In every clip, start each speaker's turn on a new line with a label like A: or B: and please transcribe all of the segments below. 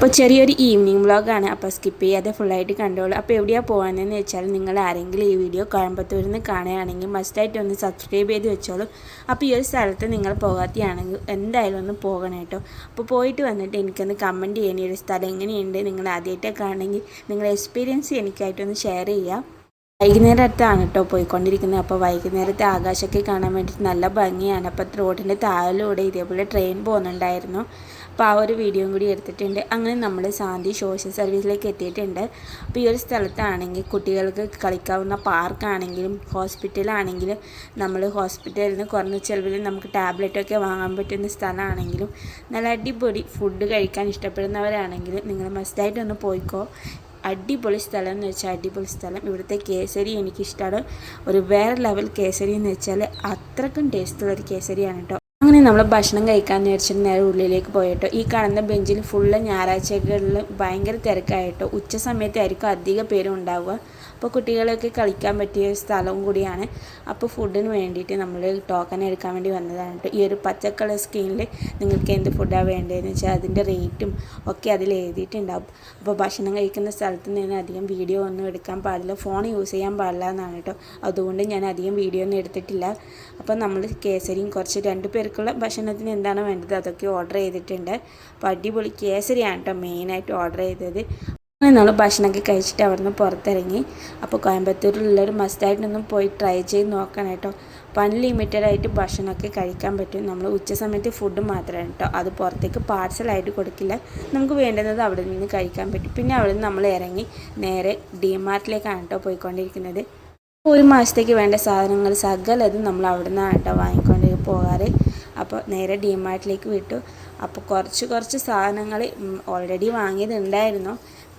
A: അപ്പോൾ ചെറിയൊരു ഈവനിങ് വ്ളോഗാണ്. അപ്പോൾ സ്കിപ്പ് ചെയ്യാതെ ഫുള്ളായിട്ട് കണ്ടോളൂ. അപ്പോൾ എവിടെയാണ് പോകാനെന്ന് വെച്ചാൽ നിങ്ങൾ ആരെങ്കിലും ഈ വീഡിയോ കോയമ്പത്തൂരിൽ നിന്ന് കാണുകയാണെങ്കിൽ മസ്റ്റായിട്ട് ഒന്ന് സബ്സ്ക്രൈബ് ചെയ്ത് വെച്ചോളൂ. അപ്പോൾ ഈ ഒരു സ്ഥലത്ത് നിങ്ങൾ പോകാത്തയാണെങ്കിൽ എന്തായാലും ഒന്ന് പോകണം കേട്ടോ. അപ്പോൾ പോയിട്ട് വന്നിട്ട് എനിക്കൊന്ന് കമൻറ്റ് ചെയ്യണേ, ഒരു സ്ഥലം എങ്ങനെയുണ്ട്, നിങ്ങൾ ആദ്യമായിട്ടൊക്കെ കാണണമെങ്കിൽ നിങ്ങളുടെ എക്സ്പീരിയൻസ് എനിക്കായിട്ടൊന്ന് ഷെയർ ചെയ്യുക. വൈകുന്നേരത്താണ് കേട്ടോ പോയിക്കൊണ്ടിരിക്കുന്നത്. അപ്പോൾ വൈകുന്നേരത്തെ ആകാശമൊക്കെ കാണാൻ വേണ്ടിയിട്ട് നല്ല ഭംഗിയാണ്. അപ്പോൾ റോഡിൻ്റെ താഴിലൂടെ ഇതേപോലെ ട്രെയിൻ പോകുന്നുണ്ടായിരുന്നു. അപ്പോൾ ആ ഒരു വീഡിയോയും കൂടി എടുത്തിട്ടുണ്ട്. അങ്ങനെ നമ്മൾ ശാന്തി സോഷ്യൽ സർവീസിലേക്ക് എത്തിയിട്ടുണ്ട്. അപ്പോൾ ഈ ഒരു സ്ഥലത്താണെങ്കിൽ കുട്ടികൾക്ക് കളിക്കാവുന്ന പാർക്കാണെങ്കിലും ഹോസ്പിറ്റലാണെങ്കിലും നമ്മൾ ഹോസ്പിറ്റലിൽ നിന്ന് കുറഞ്ഞ ചിലവിൽ നമുക്ക് ടാബ്ലറ്റൊക്കെ വാങ്ങാൻ പറ്റുന്ന സ്ഥലമാണെങ്കിലും നല്ല അടിപൊളി ഫുഡ് കഴിക്കാൻ ഇഷ്ടപ്പെടുന്നവരാണെങ്കിൽ നിങ്ങൾ മസ്റ്റായിട്ടൊന്ന് പോയിക്കോ. അടിപൊളി സ്ഥലം എന്ന് വെച്ചാൽ അടിപൊളി സ്ഥലം. ഇവിടുത്തെ കേസരി എനിക്കിഷ്ടമാണ്. ഒരു വേറെ ലെവൽ കേസരി എന്ന് വെച്ചാൽ അത്രക്കും ടേസ്റ്റുള്ളൊരു കേസരിയാണ് കേട്ടോ. അങ്ങനെ നമ്മൾ ഭക്ഷണം കഴിക്കാമെന്ന് വെച്ചിട്ട് നേരെ ഉള്ളിലേക്ക് പോയിട്ടോ. ഈ കാണുന്ന ബെഞ്ചിൽ ഫുള്ള് ഞായറാഴ്ചകളിൽ ഭയങ്കര തിരക്കായിട്ടോ. ഉച്ച സമയത്തായിരിക്കും അധികം പേരും ഉണ്ടാവുക. അപ്പോൾ കുട്ടികളൊക്കെ കളിക്കാൻ പറ്റിയ സ്ഥലവും കൂടിയാണ്. അപ്പോൾ ഫുഡിന് വേണ്ടിയിട്ട് നമ്മൾ ടോക്കൺ എടുക്കാൻ വേണ്ടി വന്നതാണ് കേട്ടോ. ഈ ഒരു പച്ച കളർ സ്ക്രീനിൽ നിങ്ങൾക്ക് എന്ത് ഫുഡാണ് വേണ്ടതെന്ന് വെച്ചാൽ അതിൻ്റെ റേറ്റും ഒക്കെ അതിൽ എഴുതിയിട്ടുണ്ടാവും. അപ്പോൾ ഭക്ഷണം കഴിക്കുന്ന സ്ഥലത്ത് നിന്ന് അധികം വീഡിയോ ഒന്നും എടുക്കാൻ പാടില്ല, ഫോൺ യൂസ് ചെയ്യാൻ പാടില്ല എന്നാണ് കേട്ടോ. അതുകൊണ്ട് ഞാൻ അധികം വീഡിയോ ഒന്നും എടുത്തിട്ടില്ല. അപ്പോൾ നമ്മൾ കേസരിയും കുറച്ച് 2 പേർക്കുള്ള ഭക്ഷണത്തിന് എന്താണ് വേണ്ടത് അതൊക്കെ ഓർഡർ ചെയ്തിട്ടുണ്ട്. അപ്പോൾ അടിപൊളി കേസരിയാണ് കേട്ടോ മെയിനായിട്ട് ഓർഡർ ചെയ്തത്. അങ്ങനെ നമ്മൾ ഭക്ഷണമൊക്കെ കഴിച്ചിട്ട് അവിടെ നിന്ന് പുറത്തിറങ്ങി. അപ്പോൾ കോയമ്പത്തൂരിലുള്ളൊരു മസ്റ്റായിട്ടൊന്നും പോയി ട്രൈ ചെയ്ത് നോക്കണം കേട്ടോ. അപ്പോൾ അൺലിമിറ്റഡായിട്ട് ഭക്ഷണമൊക്കെ കഴിക്കാൻ പറ്റും. നമ്മൾ ഉച്ച സമയത്ത് ഫുഡ് മാത്രമാണ് കേട്ടോ, അത് പുറത്തേക്ക് പാർസലായിട്ട് കൊടുക്കില്ല. നമുക്ക് വേണ്ടുന്നത് അവിടെ നിന്ന് കഴിക്കാൻ പറ്റും. പിന്നെ അവിടെ നിന്ന് നമ്മൾ ഇറങ്ങി നേരെ ഡിമാർട്ടിലേക്കാണ് കേട്ടോ പോയിക്കൊണ്ടിരിക്കുന്നത്. ഒരു മാസത്തേക്ക് വേണ്ട സാധനങ്ങൾ സകലതും നമ്മൾ അവിടെ നിന്നാണ് കേട്ടോ വാങ്ങിക്കൊണ്ട് പോകാറ്. അപ്പോൾ നേരെ ഡിമാർട്ടിലേക്ക് വിട്ടു. അപ്പോൾ കുറച്ച് സാധനങ്ങൾ ഓൾറെഡി വാങ്ങിയതുണ്ടായിരുന്നു.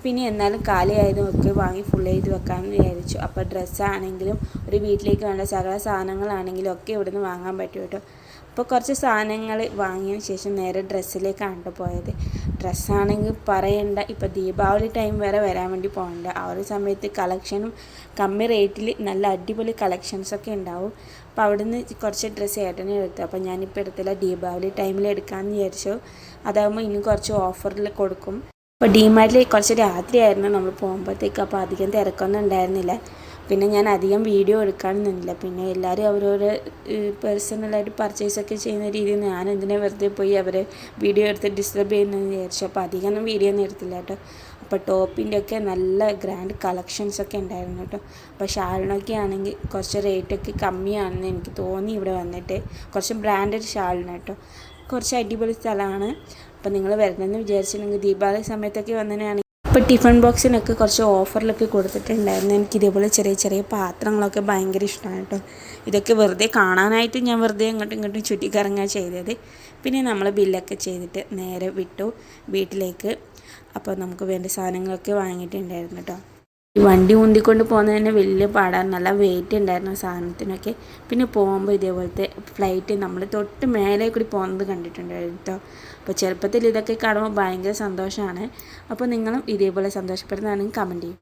A: പിന്നെ എന്നാലും കാലിയായതും ഒക്കെ വാങ്ങി ഫുൾ ചെയ്ത് വെക്കാമെന്ന് വിചാരിച്ചു. അപ്പോൾ ഡ്രസ്സാണെങ്കിലും ഒരു വീട്ടിലേക്ക് വേണ്ട സകല സാധനങ്ങളാണെങ്കിലും ഒക്കെ ഇവിടുന്ന് വാങ്ങാൻ പറ്റും കേട്ടോ. അപ്പോൾ കുറച്ച് സാധനങ്ങൾ വാങ്ങിയതിന് ശേഷം നേരെ ഡ്രസ്സിലേക്കാണ് കേട്ടോ പോയത്. ഡ്രസ്സാണെങ്കിൽ പറയണ്ട, ഇപ്പോൾ ദീപാവലി ടൈം വരെ വരാൻ വേണ്ടി പോകണ്ട. ആ ഒരു സമയത്ത് കളക്ഷനും കമ്മി റേറ്റിൽ നല്ല അടിപൊളി കളക്ഷൻസൊക്കെ ഉണ്ടാവും. അപ്പോൾ അവിടുന്ന് കുറച്ച് ഡ്രസ്സ് ഏട്ടനെ എടുത്തു. അപ്പോൾ ഞാനിപ്പോൾ എടുത്തില്ല, ദീപാവലി ടൈമിൽ എടുക്കാമെന്ന് വിചാരിച്ചു. അതാകുമ്പോൾ ഇനി കുറച്ച് ഓഫറിൽ കൊടുക്കും. അപ്പോൾ ഡിമാർട്ടിൽ കുറച്ച് രാത്രിയായിരുന്നു നമ്മൾ പോകുമ്പോഴത്തേക്ക്. അപ്പോൾ അധികം തിരക്കൊന്നും ഉണ്ടായിരുന്നില്ല. പിന്നെ ഞാൻ അധികം വീഡിയോ എടുക്കാൻ നിന്നില്ല. പിന്നെ എല്ലാവരും അവരവരെ പേഴ്സണലായിട്ട് പർച്ചേസൊക്കെ ചെയ്യുന്ന രീതിയിൽ ഞാൻ എന്തിനാ വെറുതെ പോയി അവരെ വീഡിയോ എടുത്ത് ഡിസ്റ്റർബ് ചെയ്യുന്നതെന്ന് വിചാരിച്ചു. അപ്പോൾ അധികമൊന്നും വീഡിയോ ഒന്നും എടുത്തില്ല കേട്ടോ. അപ്പോൾ ടോപ്പിൻ്റെ ഒക്കെ നല്ല ഗ്രാൻഡ് കളക്ഷൻസൊക്കെ ഉണ്ടായിരുന്നു കേട്ടോ. അപ്പോൾ ഷാളിനൊക്കെ ആണെങ്കിൽ കുറച്ച് റേറ്റൊക്കെ കമ്മിയാണെന്ന് എനിക്ക് തോന്നി ഇവിടെ വന്നിട്ട്. കുറച്ച് ബ്രാൻഡഡ് ഷാളിന് കേട്ടോ. കുറച്ച് അടിപൊളി സ്ഥലമാണ്. അപ്പോൾ നിങ്ങൾ വരണമെന്ന് വിചാരിച്ചിട്ടുണ്ടെങ്കിൽ ദീപാവലി സമയത്തൊക്കെ വന്നതിനാണെങ്കിൽ ഇപ്പോൾ ടിഫിൻ ബോക്സിനൊക്കെ കുറച്ച് ഓഫറിലൊക്കെ കൊടുത്തിട്ടുണ്ടായിരുന്നു. എനിക്ക് ഇതേപോലെ ചെറിയ പാത്രങ്ങളൊക്കെ ഭയങ്കര ഇഷ്ടമാണ് കേട്ടോ. ഇതൊക്കെ വെറുതെ കാണാനായിട്ട് ഞാൻ വെറുതെ അങ്ങോട്ടും ഇങ്ങോട്ടും ചുറ്റിക്കറങ്ങുക ചെയ്തത്. പിന്നെ നമ്മൾ ബില്ലൊക്കെ ചെയ്തിട്ട് നേരെ വിട്ടു വീട്ടിലേക്ക്. അപ്പോൾ നമുക്ക് വേണ്ട സാധനങ്ങളൊക്കെ വാങ്ങിയിട്ടുണ്ടായിരുന്നു കേട്ടോ. ഈ വണ്ടി ഉന്തിക്കൊണ്ട് പോകുന്നത് തന്നെ വലിയ പാടാണ്. നല്ല വെയിറ്റ് ഉണ്ടായിരുന്നു സാധനത്തിനൊക്കെ. പിന്നെ പോകുമ്പോൾ ഇതേപോലത്തെ ഫ്ലൈറ്റ് നമ്മൾ തൊട്ട് മേലെ കൂടി പോകുന്നത് കണ്ടിട്ടുണ്ടായിരുന്നു കേട്ടോ. അപ്പോൾ ചെറുപ്പത്തിൽ ഇതൊക്കെ കാണുമ്പോൾ ഭയങ്കര സന്തോഷമാണ്. അപ്പോൾ നിങ്ങളും ഇതേപോലെ സന്തോഷപ്പെടുന്നതാണെങ്കിൽ കമൻറ്റ് ചെയ്യും.